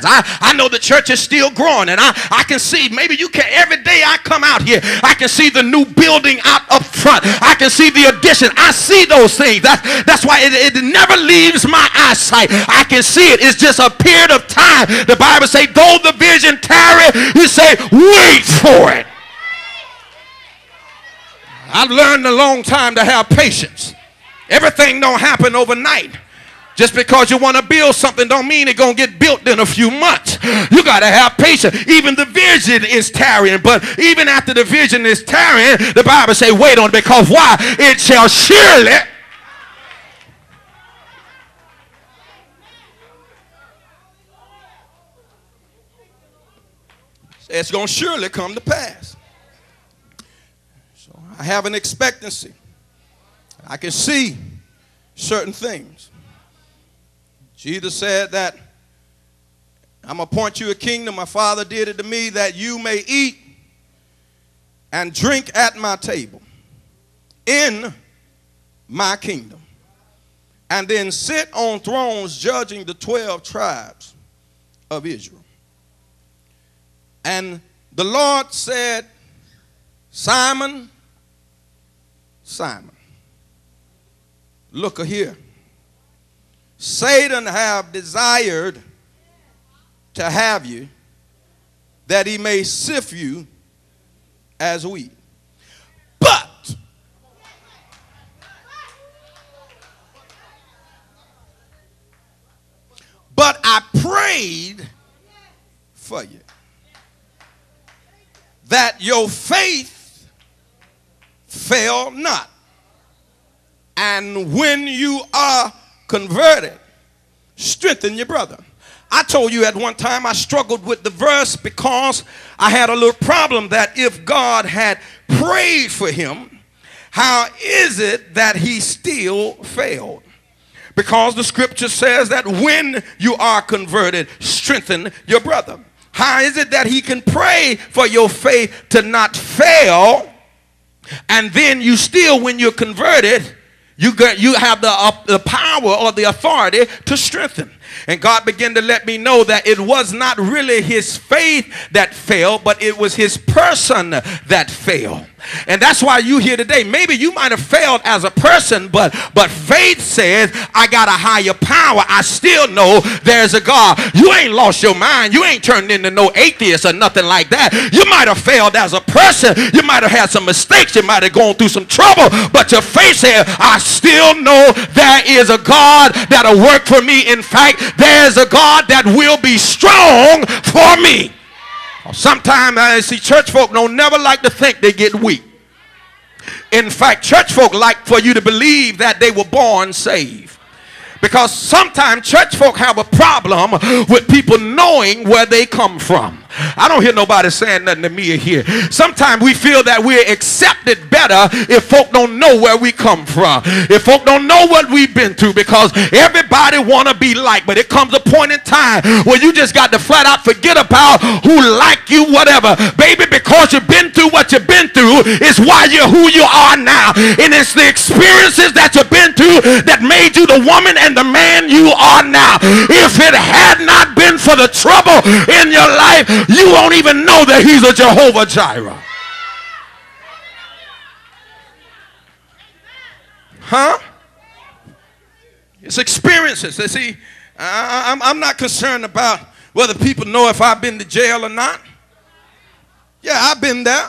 size. I know the church is still growing, and I can see, maybe you can, every day I come out here, I can see the new building out up front. I can see the addition. I see those things. That's why it never leaves my eyesight. I can see it. It's just a period of time. The Bible says, though the vision tarry, you say, wait for it. I've learned a long time to have patience. Everything don't happen overnight. Just because you want to build something don't mean it's going to get built in a few months. You got to have patience. Even the vision is tarrying. But even after the vision is tarrying, the Bible says, wait on it, because why? It shall surely. It's going to surely come to pass. So I have an expectancy. I can see certain things. Jesus said that I'm going to appoint you a kingdom. My Father did it to me, that you may eat and drink at my table in my kingdom, and then sit on thrones judging the 12 tribes of Israel. And the Lord said, Simon, Simon, look here. Satan have desired to have you, that he may sift you as wheat. But I prayed for you, that your faith fail not. And when you are converted, strengthen your brother. I told you at one time I struggled with the verse because I had a little problem that if God had prayed for him, how is it that he still failed? Because the scripture says that when you are converted, strengthen your brother. How is it that he can pray for your faith to not fail, and then you still, when you're converted, you have the power or the authority to strengthen? And God began to let me know that it was not really his faith that failed, but it was his person that failed. And that's why you here today. Maybe you might have failed as a person, but faith says, I got a higher power. I still know there's a God. You ain't lost your mind. You ain't turned into no atheist or nothing like that. You might have failed as a person. You might have had some mistakes. You might have gone through some trouble, but your faith says, I still know there is a God that'll work for me. In fact, there's a God that will be strong for me. Sometimes I see church folk don't never like to think they get weak. In fact, church folk like for you to believe that they were born saved. Because sometimes church folk have a problem with people knowing where they come from. I don't hear nobody saying nothing to me here. Sometimes we feel that we're accepted better if folk don't know where we come from. If folk don't know what we've been through, because everybody want to be like. But it comes a point in time where you just got to flat out forget about who like you, whatever. Baby, because you've been through what you've been through is why you're who you are now. And it's the experiences that you've been through that made you the woman and the man you are now. If it had not been for the trouble in your life, you won't even know that he's a Jehovah Jireh. Huh? It's experiences. You see, I'm not concerned about whether people know if I've been to jail or not. Yeah, I've been there.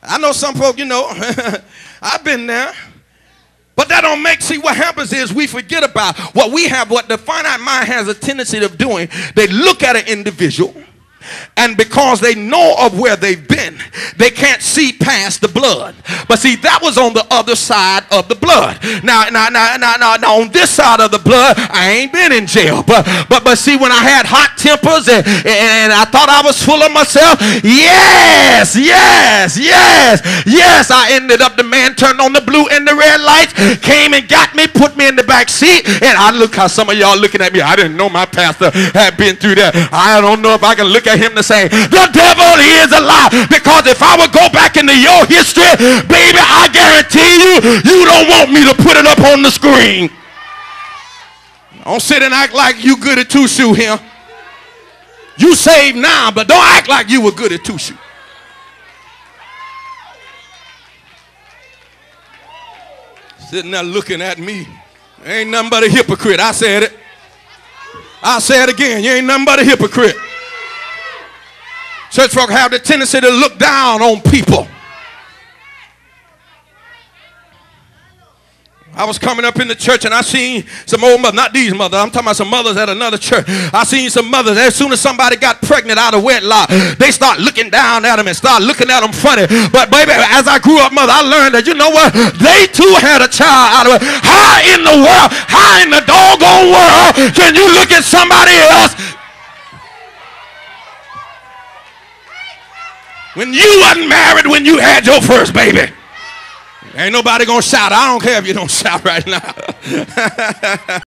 I know some folk, you know, I've been there. But that don't make, see, what happens is we forget about what we have, what the finite mind has a tendency of doing. They look at an individual, and because they know of where they've been, they can't see past the blood. But see, that was on the other side of the blood. Now on this side of the blood, I ain't been in jail. But see, when I had hot tempers and I thought I was full of myself, yes, I ended up, the man turned on the blue and the red lights, came and got me, put me in the back seat, and I look how some of y'all looking at me. I didn't know my pastor had been through that. I don't know if I can look at him to say, the devil is a lie. Because if I would go back into your history, baby, I guarantee you don't want me to put it up on the screen. Don't sit and act like you good at two-shoe here. You saved now, but don't act like you were good at two-shoe. Sitting there looking at me. Ain't nothing but a hypocrite. I said it. I'll say it again. You ain't nothing but a hypocrite. Church folk have the tendency to look down on people. I was coming up in the church and I seen some old mothers, not these mothers, I'm talking about some mothers at another church. I seen some mothers, as soon as somebody got pregnant out of wedlock, they start looking down at them and start looking at them funny. But baby, as I grew up, mother, I learned that, you know what, they too had a child out of it. How in the world, how in the doggone world can you look at somebody else when you wasn't married when you had your first baby? Ain't nobody gonna shout. I don't care if you don't shout right now.